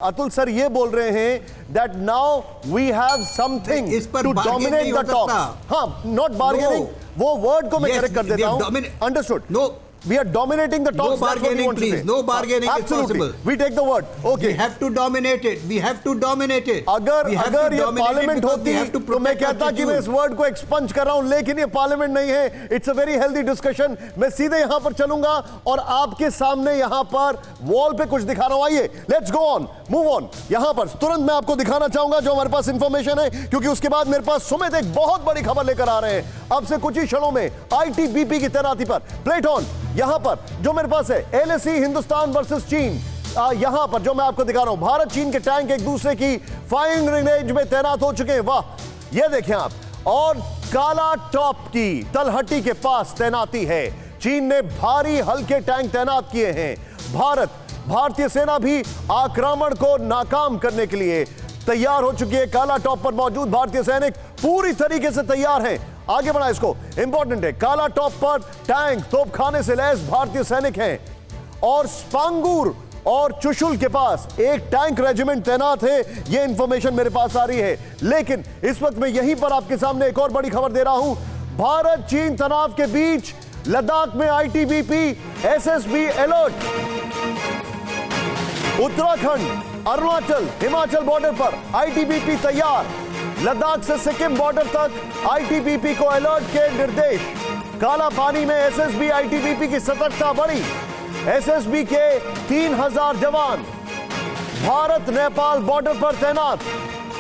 Atul sir ये बोल रहे हैं that now we have something to dominate the talks. हाँ, नॉट बार्गेनिंग, वो वर्ड को मैं करेक्ट कर देता हूं। Understood. No, we are dominating the talks. No bargaining, please. No bargaining is possible. We take the word. Okay. We have to dominate it. We have to dominate it. अगर ये parliament होती तो मैं कहता कि मैं इस वर्ड को एक्सपंज कर रहा हूं, लेकिन ये पार्लियामेंट नहीं है। It's a very healthy discussion. मैं सीधे यहां पर चलूंगा और आपके सामने यहां पर वॉल पे कुछ दिखा रहा हूं। आइए, let's go on, move on. यहां पर तुरंत मैं आपको दिखाना चाहूंगा जो हमारे पास इंफॉर्मेशन है, क्योंकि उसके बाद मेरे पास सुमित एक बहुत बड़ी खबर लेकर आ रहे हैं। अब से कुछ ही क्षणों में आईटीबीपी की तैनाती पर प्लेट ऑन। यहां पर जो मेरे पास है एलएसी हिंदुस्तान वर्सेस चीन। यहां पर जो मैं आपको दिखा रहा हूं, भारत चीन के टैंक एक दूसरे की फायरिंग रेंज में तैनात हो चुके हैं। वाह, ये देखें आप। और काला टॉप की तलहटी के पास तैनाती है। चीन ने भारी हल्के टैंक तैनात किए हैं। भारतीय सेना भी आक्रमण को नाकाम करने के लिए तैयार हो चुकी है। काला टॉप पर मौजूद भारतीय सैनिक पूरी तरीके से तैयार हैं। आगे बढ़ा इसको, इंपॉर्टेंट है। काला टॉप पर टैंक तोपखाने से लैस भारतीय सैनिक हैं और स्पांगूर और चुशुल के पास एक टैंक रेजिमेंट तैनात है। यह इंफॉर्मेशन मेरे पास आ रही है। लेकिन इस वक्त मैं यहीं पर आपके सामने एक और बड़ी खबर दे रहा हूं। भारत चीन तनाव के बीच लद्दाख में ITBP SSB alert. Uttarakhand, Arunachal, Himachal border पर आईटीबीपी तैयार। लद्दाख से सिक्किम बॉर्डर तक आईटीबीपी को अलर्ट के निर्देश। काला पानी में एसएसबी आईटीबीपी की सतर्कता बढ़ी। एसएसबी के 3000 जवान भारत नेपाल बॉर्डर पर तैनात।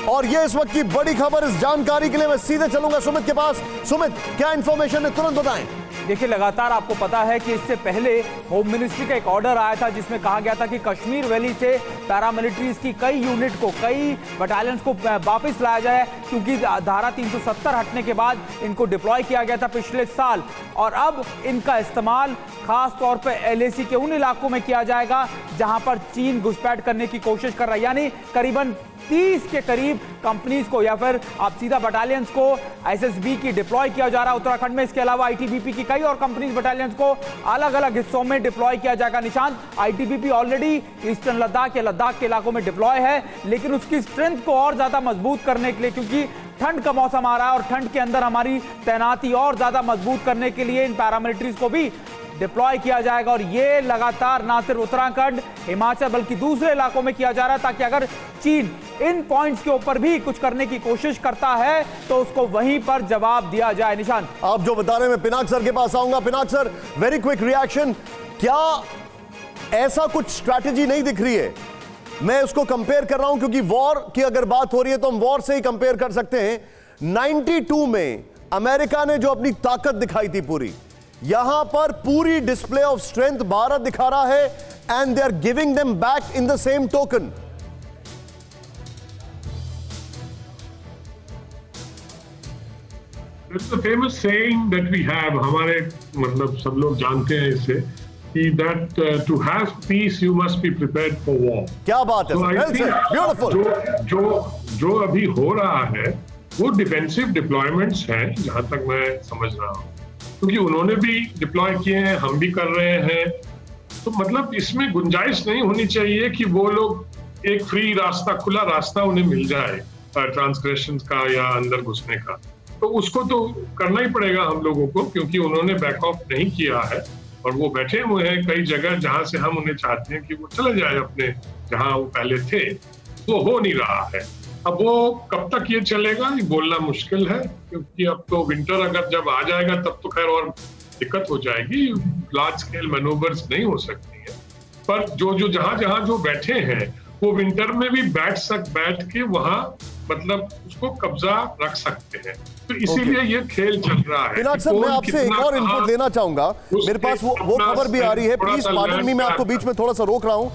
और यह इस वक्त की बड़ी खबर। इस जानकारी के लिए मैं सीधे चलूंगा सुमित के पास। सुमित, क्या इंफॉर्मेशन है, तुरंत बताएं। देखिए, लगातार आपको पता है कि इससे पहले होम मिनिस्ट्री का एक ऑर्डर आया था जिसमें कहा गया था कि कश्मीर वैली से पैरामिलिट्रीज की कई यूनिट को, कई बटालियंस को वापस लाया जाए, क्योंकि धारा 370 हटने के बाद इनको डिप्लॉय किया गया था पिछले साल। और अब इनका इस्तेमाल खास तौर पर एलएसी के उन इलाकों में किया जाएगा जहां पर चीन घुसपैठ करने की कोशिश कर रहा है। यानी करीबन 30 के करीब कंपनीज को या फिर आप सीधा बटालियंस को एसएसबी की डिप्लॉय किया जा रहा है उत्तराखंड में। इसके अलावा आईटीबीपी की कई और कंपनीज बटालियंस को अलग अलग हिस्सों में डिप्लॉय किया जाएगा। Nishant, ITBP already eastern Ladakh या लद्दाख के इलाकों में डिप्लॉय है, लेकिन उसकी स्ट्रेंथ को और ज्यादा मजबूत करने के लिए, क्योंकि ठंड का मौसम आ रहा है और ठंड के अंदर हमारी तैनाती और ज्यादा मजबूत करने के लिए इन पैरामिलिट्रीज को भी डिप्लॉय किया जाएगा। और ये लगातार ना सिर्फ उत्तराखंड, हिमाचल, बल्कि दूसरे इलाकों में किया जा रहा है, ताकि अगर चीन इन पॉइंट्स के ऊपर भी कुछ करने की कोशिश करता है तो उसको वहीं पर जवाब दिया जाए। निशान, आप जो बता रहे हैं, मैं पिनाक सर के पास आऊंगा। Pinak sir, very quick reaction. क्या ऐसा कुछ स्ट्रैटेजी नहीं दिख रही है? मैं उसको कंपेयर कर रहा हूं क्योंकि वॉर की अगर बात हो रही है तो हम वॉर से ही कंपेयर कर सकते हैं। 92 में अमेरिका ने जो अपनी ताकत दिखाई थी पूरी, यहां पर पूरी डिस्प्ले ऑफ स्ट्रेंथ भारत दिखा रहा है, and they are giving them back in the same token. It's the famous saying that we have, हमारे मतलब सब लोग जानते हैं इसे, कि that to have peace you must be prepared for war. क्या बात है, ब्यूटीफुल। जो अभी हो रहा है वो डिफेंसिव डिप्लॉयमेंट्स हैं जहां तक मैं समझ रहा हूँ, क्योंकि उन्होंने भी डिप्लॉय किए हैं, हम भी कर रहे हैं। तो मतलब इसमें गुंजाइश नहीं होनी चाहिए कि वो लोग एक फ्री रास्ता, खुला रास्ता उन्हें मिल जाए ट्रांसग्रेशन का या अंदर घुसने का। तो उसको तो करना ही पड़ेगा हम लोगों को, क्योंकि उन्होंने बैक ऑफ नहीं किया है और वो बैठे हुए हैं कई जगह जहां से हम उन्हें चाहते हैं कि वो चले जाए अपने जहां वो पहले थे। वो हो नहीं रहा है। अब वो कब तक ये चलेगा ये बोलना मुश्किल है, क्योंकि अब तो विंटर अगर जब आ जाएगा तब तो खैर और दिक्कत हो जाएगी। लार्ज स्केल मैनूवर्स नहीं हो सकती है। पर जो जहां जो बैठे हैं वो विंटर में भी बैठ के वहां मतलब उसको कब्जा रख सकते हैं। तो इसीलिए ये खेल चल रहा है। पिनाक सर, मैं आपसे एक और इनपुट लेना चाहूंगा। मेरे पास वो खबर भी आ रही है, प्लीज पार्डन मी, मैं आपको बीच में थोड़ा सा रोक रहा हूं।